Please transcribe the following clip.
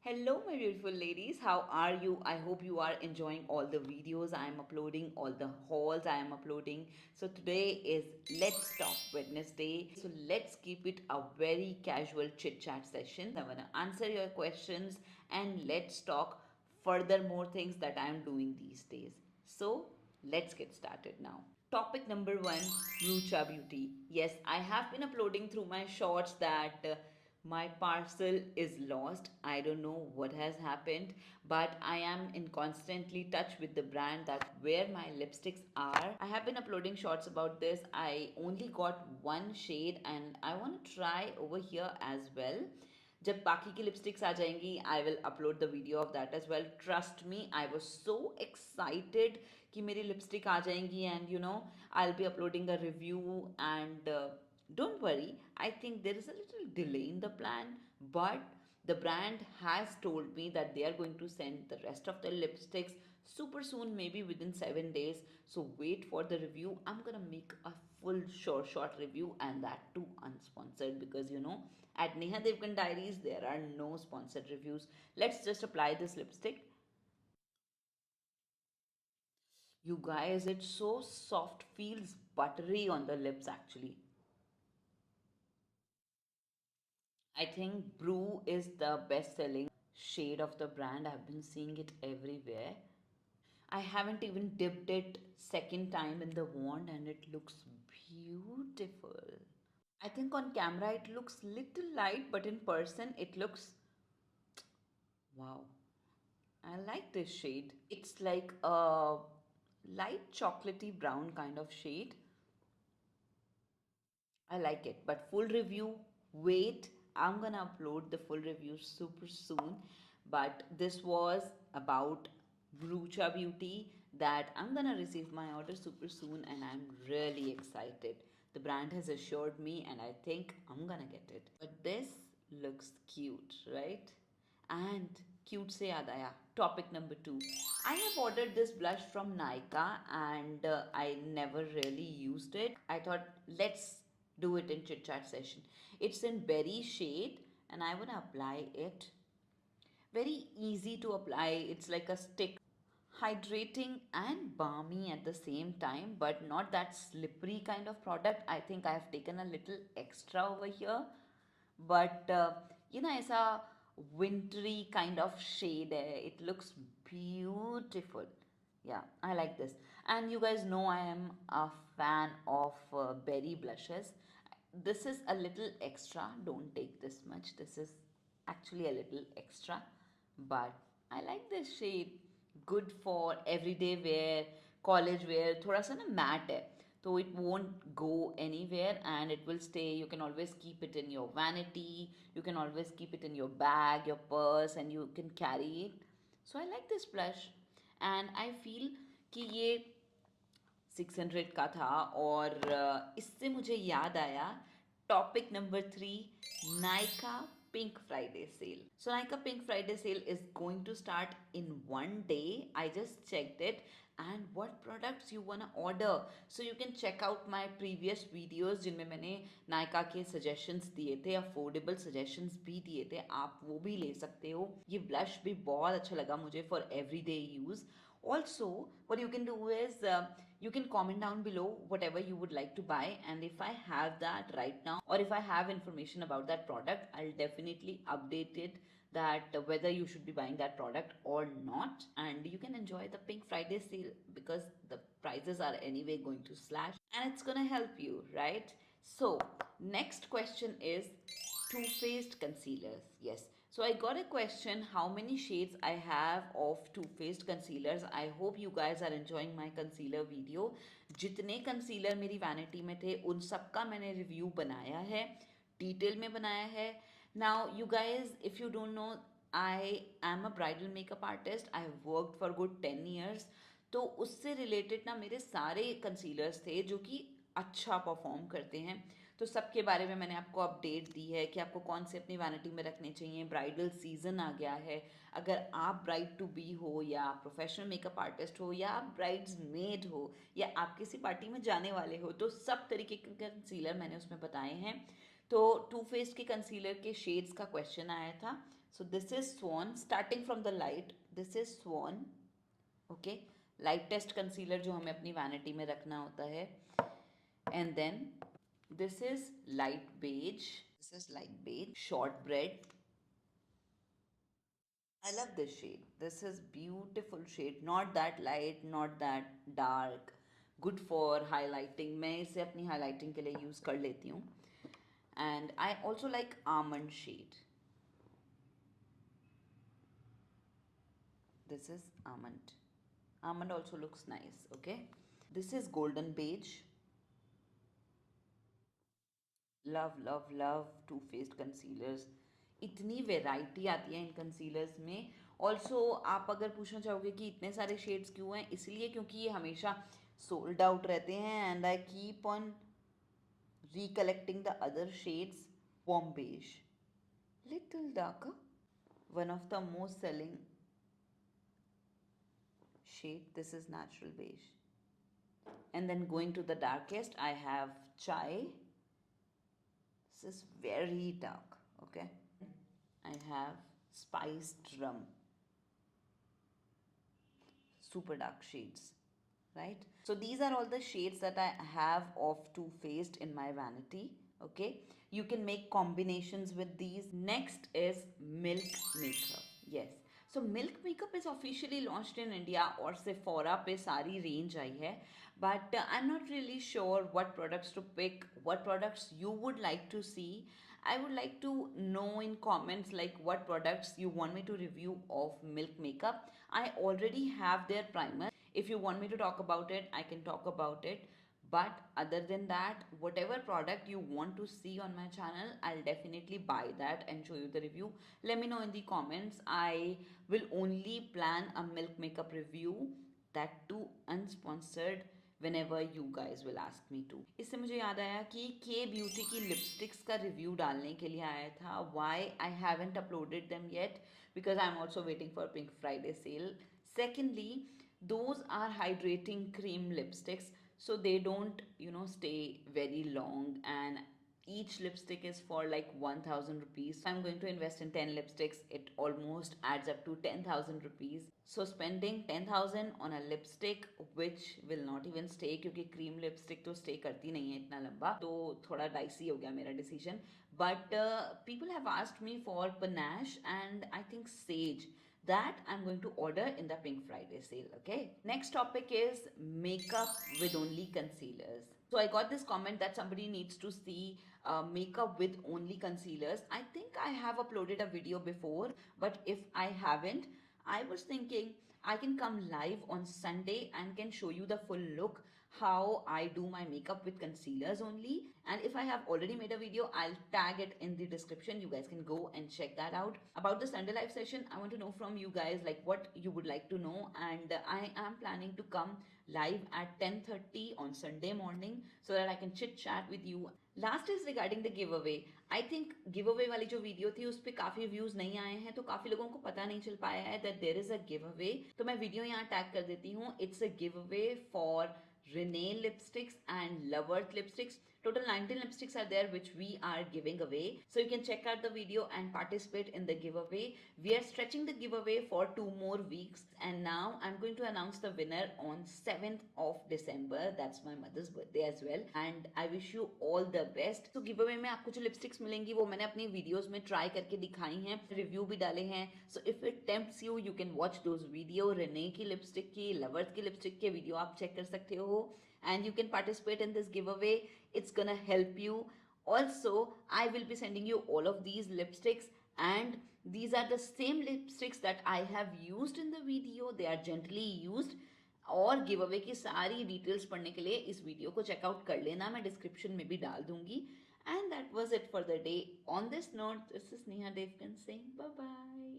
Hello, my beautiful ladies. How are you? I hope you are enjoying all the videos I am uploading, all the hauls I am uploading. So, today is Let's Talk Wednesday. So, let's keep it a very casual chit chat session. I'm gonna answer your questions and let's talk further more things that I am doing these days. So, let's get started now. Topic number one, Rucha Beauty. Yes, I have been uploading through my shorts that my parcel is lost. I don't know what has happened, but I am in constantly touch with the brand that where my lipsticks are. I have been uploading shorts about this. I only got one shade and I want to try over here as well. जब बाकी की lipsticks आ जाएंगी I will upload the video of that as well trust me I was so excited कि मेरी lipstick आ जाएंगी and you know I will be uploading a review and don't worry, I think there is a little delay in the plan, but the brand has told me that they are going to send the rest of the lipsticks super soon, maybe within 7 days. So wait for the review. I'm gonna make a full short review, and that too unsponsored, because you know at Neha Devgan Diaries there are no sponsored reviews. Let's just apply this lipstick. You guys, it's so soft, feels buttery on the lips actually. I think Brew is the best selling shade of the brand. I've been seeing it everywhere. I haven't even dipped it second time in the wand and it looks beautiful. I think on camera it looks little light, but in person it looks wow. I like this shade. It's like a light chocolatey brown kind of shade. I like it. But full review, wait. I'm gonna upload the full review super soon. But this was about Brucha Beauty that I'm gonna receive my order super soon and I'm really excited. The brand has assured me and I think I'm gonna get it. But this looks cute, right? And cute se yaad aaya. Topic number two. I have ordered this blush from Nykaa and I never really used it. I thought let's do it in chit chat session. It's in berry shade and I want to apply it. Very easy to apply. It's like a stick, hydrating and balmy at the same time, but not that slippery kind of product. I think I have taken a little extra over here, but you know, it's a wintry kind of shade. It looks beautiful. Yeah, I like this. And you guys know I am a fan of berry blushes. This is a little extra. Don't take this much. This is actually a little extra, but I like this shade. Good for everyday wear, college wear. थोड़ा सा ना matte है, so it won't go anywhere and it will stay. You can always keep it in your vanity. You can always keep it in your bag, your purse, and you can carry it. So I like this blush, and I feel कि ये 600 का था और इससे मुझे याद आया topic number three Nykaa Pink Friday sale. So Nykaa Pink Friday sale is going to start in one day. I just checked it and what products you wanna order. So you can check out my previous videos जिनमें मैंने Nykaa के suggestions दिए थे, affordable suggestions भी दिए थे, आप वो भी ले सकते हो. ये blush भी बहुत अच्छा लगा मुझे for everyday use. Also, what you can do is you can comment down below whatever you would like to buy, and if I have that right now or if I have information about that product, I'll definitely update it that whether you should be buying that product or not. And you can enjoy the Pink Friday sale because the prices are anyway going to slash and it's gonna help you, right? So next question is Too Faced concealers. Yes. So I got a question how many shades I have of Too Faced concealers. I hope you guys are enjoying my concealer video. जितने concealer मेरी vanity में थे उन सब का मैंने review बनाया है, detail में बनाया है. Now you guys, if you don't know, I am a bridal makeup artist. I have worked for good 10 years. तो उससे रिलेटेड ना मेरे सारे कंसीलर्स थे जो कि अच्छा परफॉर्म करते हैं. तो सबके बारे में मैंने आपको अपडेट दी है कि आपको कौन से अपनी वैनिटी में रखने चाहिए. ब्राइडल सीजन आ गया है. अगर आप ब्राइड टू बी हो या प्रोफेशनल मेकअप आर्टिस्ट हो या आप ब्राइड्स मेड हो या आप किसी पार्टी में जाने वाले हो, तो सब तरीके के कंसीलर मैंने उसमें बताए हैं. तो टू फेस्ड के कंसीलर के शेड्स का क्वेश्चन आया था, So this is Swan. Starting from the light, this is Swan. Okay, lightest concealer जो हमें अपनी vanity में रखना होता है. And then this is light beige. This is light beige. Shortbread. I love this shade. This is beautiful shade. Not that light, not that dark. Good for highlighting. मैं इसे अपनी highlighting के लिए use कर लेती हूँ. And I also like almond shade. This is almond. Almond also looks nice. Okay. This is golden beige. Love Too Faced concealers. इतनी variety आती है इन कंसीलर्स में. ऑल्सो आप अगर पूछना चाहोगे कि इतने सारे शेड्स क्यों हैं, इसलिए क्योंकि ये हमेशा सोल्ड आउट रहते हैं. And I keep on recollecting the other shades. warm beige, little darker, one of the most selling shade. This is natural beige. And then going to the darkest, I have chai. This is very dark. Okay, I have spiced rum. Super dark shades, right? So these are all the shades that I have of Too Faced in my vanity. Okay, you can make combinations with these. Next is Milk Makeup. Yes, so Milk Makeup is officially launched in India और Sephora पे सारी range आई है. But I'm not really sure what products to pick, what products you would like to see. I would like to know in comments like what products you want me to review of Milk Makeup. I already have their primer. If you want me to talk about it, I can talk about it. But other than that, whatever product you want to see on my channel, I'll definitely buy that and show you the review. Let me know in the comments. I will only plan a Milk Makeup review, that too unsponsored, whenever you guys will ask me to. इससे मुझे याद आया कि के beauty की lipsticks का review डालने के लिए आया था. Why I haven't uploaded them yet? Because I'm also waiting for Pink Friday sale. Secondly, those are hydrating cream lipsticks, so they don't stay very long, and each lipstick is for like 1000 rupees. I'm going to invest in 10 lipsticks. It almost adds up to 10,000 rupees. So spending 10,000 on a lipstick which will not even stay, क्योंकि cream lipstick तो stay करती नहीं है इतना लंबा, तो थोड़ा dicey हो गया मेरा decision. But people have asked me for panache and I think sage, that I'm going to order in the Pink Friday sale. Okay, next topic is makeup with only concealers. So I got this comment that somebody needs to see makeup with only concealers. I think I have uploaded a video before, but if I haven't, I was thinking I can come live on Sunday and can show you the full look how I do my makeup with concealers only. And if I have already made a video, I'll tag it in the description. You guys can go and check that out. About the Sunday live session, I want to know from you guys like what you would like to know, and I am planning to come live at 10:30 on Sunday morning so that I can chit chat with you. Last is regarding the give away. I think give away वाली जो video थी उस पर काफी views नहीं आए हैं, तो काफी लोगों को पता नहीं चल पाया है that there is a giveaway. तो मैं वीडियो यहाँ टैग कर देती हूँ. It's a giveaway for Renee lipsticks and Loveworth lipsticks. Total 19 lipsticks are there which we are giving away. So you can check out the video and participate in the giveaway. We are stretching the giveaway for 2 more weeks, and now I'm going to announce the winner on 7th of December. That's my mother's birthday as well. And I wish you all the best. So giveaway में आपको जो lipsticks मिलेंगी वो मैंने अपनी videos में try करके दिखाई हैं, review भी डाले हैं. So if it tempts you, you can watch those video. Renee की lipstick की, Loveworth की lipstick के video आप check कर सकते हो. And you can participate in this giveaway. It's gonna help you. Also, I will be sending you all of these lipsticks, and these are the same lipsticks that I have used in the video. They are gently used. और give away की सारी details पढ़ने के लिए इस video को checkout कर लेना, मैं डिस्क्रिप्शन में भी डाल दूंगी. And that was it for the day. On this note, this is Neha Devgan saying bye bye.